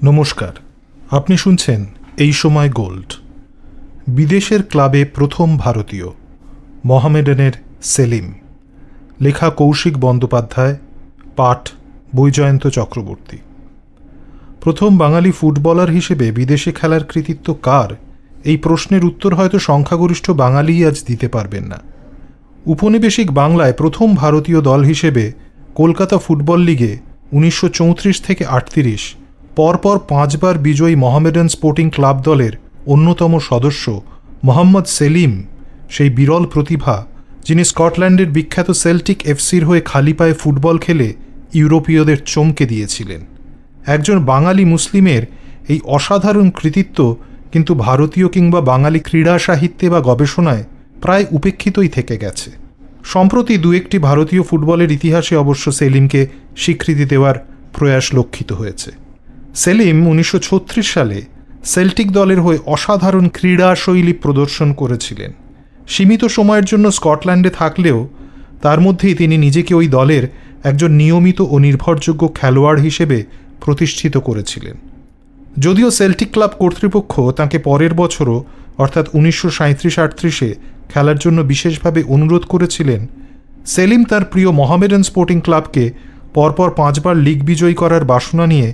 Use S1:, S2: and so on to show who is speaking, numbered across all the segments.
S1: নমস্কার, আপনি শুনছেন এই সময় গোল্ড। বিদেশের ক্লাবে প্রথম ভারতীয় মোহামেডানের সেলিম, লেখা কৌশিক বন্দ্যোপাধ্যায়, পাঠ বৈজয়ন্ত চক্রবর্তী। প্রথম বাঙালি ফুটবলার হিসেবে বিদেশে খেলার কৃতিত্ব কার, এই প্রশ্নের উত্তর হয়তো সংখ্যাগরিষ্ঠ বাঙালিই আজ দিতে পারবেন না। উপনিবেশিক বাংলায় প্রথম ভারতীয় দল হিসেবে কলকাতা ফুটবল লিগে 1934 থেকে 38 পরপর 5 বার বিজয়ী মোহামেডান স্পোর্টিং ক্লাব দলের অন্যতম সদস্য মোহাম্মদ সেলিম সেই বিরল প্রতিভা, যিনি স্কটল্যান্ডের বিখ্যাত সেল্টিক এফসির হয়ে খালি পায়ে ফুটবল খেলে ইউরোপীয়দের চমকে দিয়েছিলেন। একজন বাঙালি মুসলিমের এই অসাধারণ কৃতিত্ব কিন্তু ভারতীয় কিংবা বাঙালি ক্রীড়া সাহিত্যে বা গবেষণায় প্রায় উপেক্ষিতই থেকে গেছে। সম্প্রতি দু একটি ভারতীয় ফুটবলের ইতিহাসে অবশ্য সেলিমকে স্বীকৃতি দেওয়ার প্রয়াস লক্ষিত হয়েছে। সেলিম 1936 সালে সেল্টিক দলের হয়ে অসাধারণ ক্রীড়া শৈলী প্রদর্শন করেছিলেন। সীমিত সময়ের জন্য স্কটল্যান্ডে থাকলেও তার মধ্যেই তিনি নিজেকে ওই দলের একজন নিয়মিত ও নির্ভরযোগ্য খেলোয়াড় হিসেবে প্রতিষ্ঠিত করেছিলেন। যদিও সেল্টিক ক্লাব কর্তৃপক্ষ তাঁকে পরের বছরও অর্থাৎ 1937-38 খেলার জন্য বিশেষভাবে অনুরোধ করেছিলেন, সেলিম তার প্রিয় মোহামেডান স্পোর্টিং ক্লাবকে পরপর 5 বার লিগ বিজয়ী করার বাসনা নিয়ে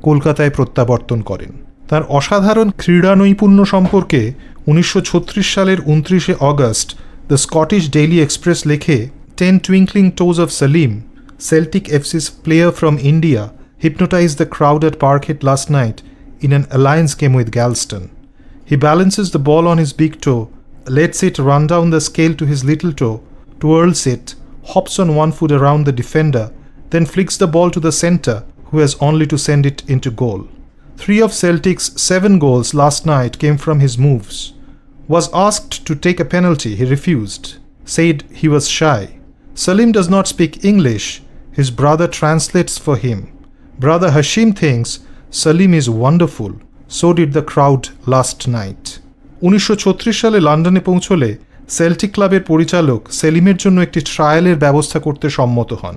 S1: কলকাতায় প্রত্যাবর্তন করেন। তার অসাধারণ ক্রীড়া নৈপুণ্য সম্পর্কে 1936 সালের 29 August the Scottish Daily express লেখে, 10 twinkling toes of Salim, Celtic FC's player from India, hypnotized the crowd at Parkhead last night in an alliance game with Galston. He balances the ball on his big toe, lets it run down the scale to his little toe, twirls it, hops on one foot around the defender, then flicks the ball to the centre, who has only to send it into goal. 3 of Celtic's 7 goals last night came from his moves. Was asked to take a penalty, he refused, said he was shy. Salim does not speak English, his brother translates for him. Brother Hashim thinks Salim is wonderful, so did the crowd last night. 1936 সালে লন্ডনে পৌঁছলে Celtic ক্লাবের পরিচালক সেলিমের জন্য একটি ট্রায়ালের ব্যবস্থা করতে সম্মত হন।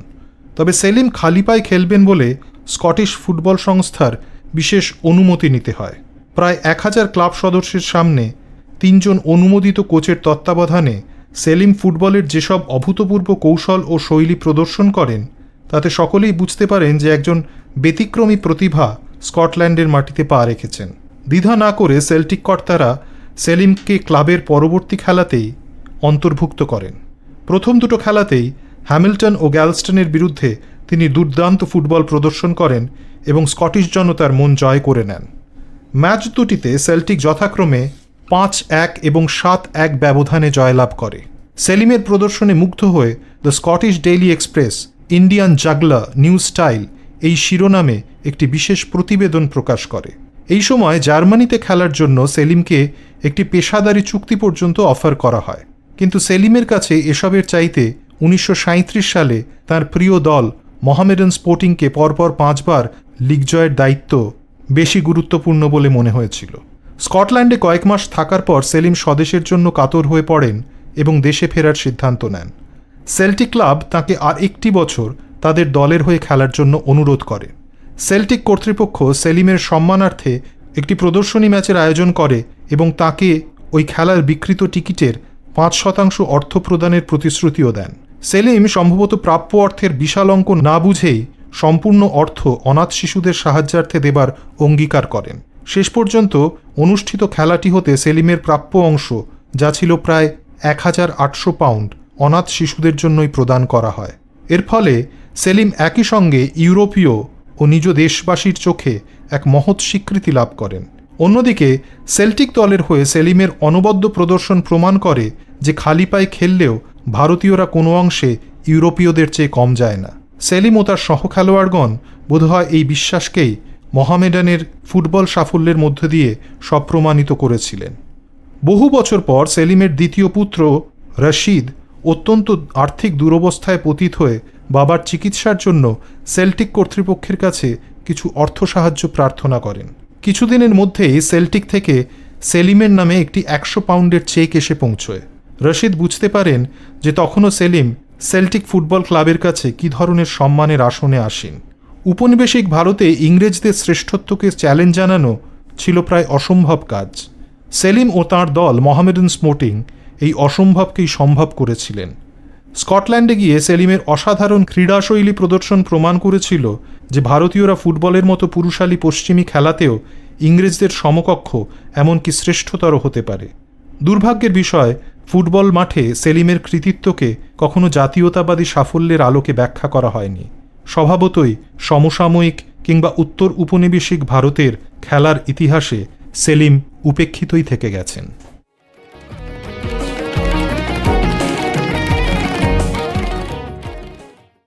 S1: তবে সেলিম খালি পায়ে খেলবেন বলে স্কটিশ ফুটবল সংস্থার বিশেষ অনুমতি নিতে হয়। প্রায় 1000 ক্লাব সদস্যের সামনে 3 জন অনুমোদিত কোচের তত্ত্বাবধানে সেলিম ফুটবলের যেসব অভূতপূর্ব কৌশল ও শৈলী প্রদর্শন করেন, তাতে সকলেই বুঝতে পারেন যে একজন ব্যতিক্রমী প্রতিভা স্কটল্যান্ডের মাটিতে পা রেখেছেন। দ্বিধা না করে সেল্টিক কর্তারা সেলিমকে ক্লাবের পরবর্তী খেলাতেই অন্তর্ভুক্ত করেন। প্রথম দুটো খেলাতেই হ্যামিল্টন ও গ্যালস্টনের বিরুদ্ধে তিনি দুর্দান্ত ফুটবল প্রদর্শন করেন এবং স্কটিশ জনতার মন জয় করে নেন। ম্যাচ দুটিতে সেল্টিক যথাক্রমে 5-1 এবং 7-1 ব্যবধানে জয়লাভ করে। সেলিমের প্রদর্শনে মুগ্ধ হয়ে the Scottish Daily Express Indian juggler new style এই শিরোনামে একটি বিশেষ প্রতিবেদন প্রকাশ করে। এই সময় জার্মানিতে খেলার জন্য সেলিমকে একটি পেশাদারি চুক্তি পর্যন্ত অফার করা হয়, কিন্তু সেলিমের কাছে এসবের চাইতে 1937 সালে তার প্রিয় দল মোহামেডান স্পোর্টিংকে পরপর 5 বার লিগ জয়ের দায়িত্ব বেশি গুরুত্বপূর্ণ বলে মনে হয়েছিল। স্কটল্যান্ডে কয়েক মাস থাকার পর সেলিম স্বদেশের জন্য কাতর হয়ে পড়েন এবং দেশে ফেরার সিদ্ধান্ত নেন। সেল্টিক ক্লাব তাকে আর একটি বছর তাদের দলের হয়ে খেলার জন্য অনুরোধ করে। সেল্টিক কর্তৃপক্ষ সেলিমের সম্মানার্থে একটি প্রদর্শনী ম্যাচের আয়োজন করে এবং তাকে ওই খেলার বিক্রিত টিকিটের 5% অর্থ প্রদানের প্রতিশ্রুতিও দেন। সেলিম সম্ভবত প্রাপ্য অর্থের বিশাল অঙ্ক না বুঝেই সম্পূর্ণ অর্থ অনাথ শিশুদের সাহায্যার্থে দেবার অঙ্গীকার করেন। শেষ পর্যন্ত অনুষ্ঠিত খেলাটি হতে সেলিমের প্রাপ্য অংশ, যা ছিল প্রায় 1800 পাউন্ড, অনাথ শিশুদের জন্যই প্রদান করা হয়। এর ফলে সেলিম একই সঙ্গে ইউরোপীয় ও নিজ দেশবাসীর চোখে এক মহৎ স্বীকৃতি লাভ করেন। অন্যদিকে সেল্টিক দলের হয়ে সেলিমের অনবদ্য প্রদর্শন প্রমাণ করে যে খালি পায়ে খেললেও ভারতীয়রা কোনো অংশে ইউরোপীয়দের চেয়ে কম যায় না। সেলিম ও তার সহখেলোয়াড়গণ বোধহয় এই বিশ্বাসকেই মোহামেডানের ফুটবল সাফল্যের মধ্য দিয়ে সপ্রমাণিত করেছিলেন। বহু বছর পর সেলিমের দ্বিতীয় পুত্র রশিদ অত্যন্ত আর্থিক দুরবস্থায় পতিত হয়ে বাবার চিকিৎসার জন্য সেল্টিক কর্তৃপক্ষের কাছে কিছু অর্থ সাহায্য প্রার্থনা করেন। কিছুদিনের মধ্যেই সেল্টিক থেকে সেলিমের নামে একটি 100 পাউন্ডের চেক এসে পৌঁছয়। রশিদ বুঝতে পারেন যে তখনও সেলিম সেল্টিক ফুটবল ক্লাবের কাছে কী ধরনের সম্মানের আসনে আসেন। উপনিবেশিক ভারতে ইংরেজদের শ্রেষ্ঠত্বকে চ্যালেঞ্জ জানানো ছিল প্রায় অসম্ভব কাজ। সেলিম ও তাঁর দল মোহামেডান স্পোর্টিং এই অসম্ভবকেই সম্ভব করেছিলেন। স্কটল্যান্ডে গিয়ে সেলিমের অসাধারণ ক্রীড়াশৈলী প্রদর্শন প্রমাণ করেছিল যে ভারতীয়রা ফুটবলের মতো পুরুষালী পশ্চিমী খেলাতেও ইংরেজদের সমকক্ষ, এমনকি শ্রেষ্ঠতর হতে পারে। দুর্ভাগ্যের বিষয়, ফুটবল মাঠে সেলিমের কৃতিত্বকে কখনো জাতীয়তাবাদী সাফল্যের আলোকে ব্যাখ্যা করা হয়নি। স্বভাবতই সমসাময়িক কিংবা উত্তর উপনিবেশিক ভারতের খেলার ইতিহাসে সেলিম উপেক্ষিতই থেকে গেছেন।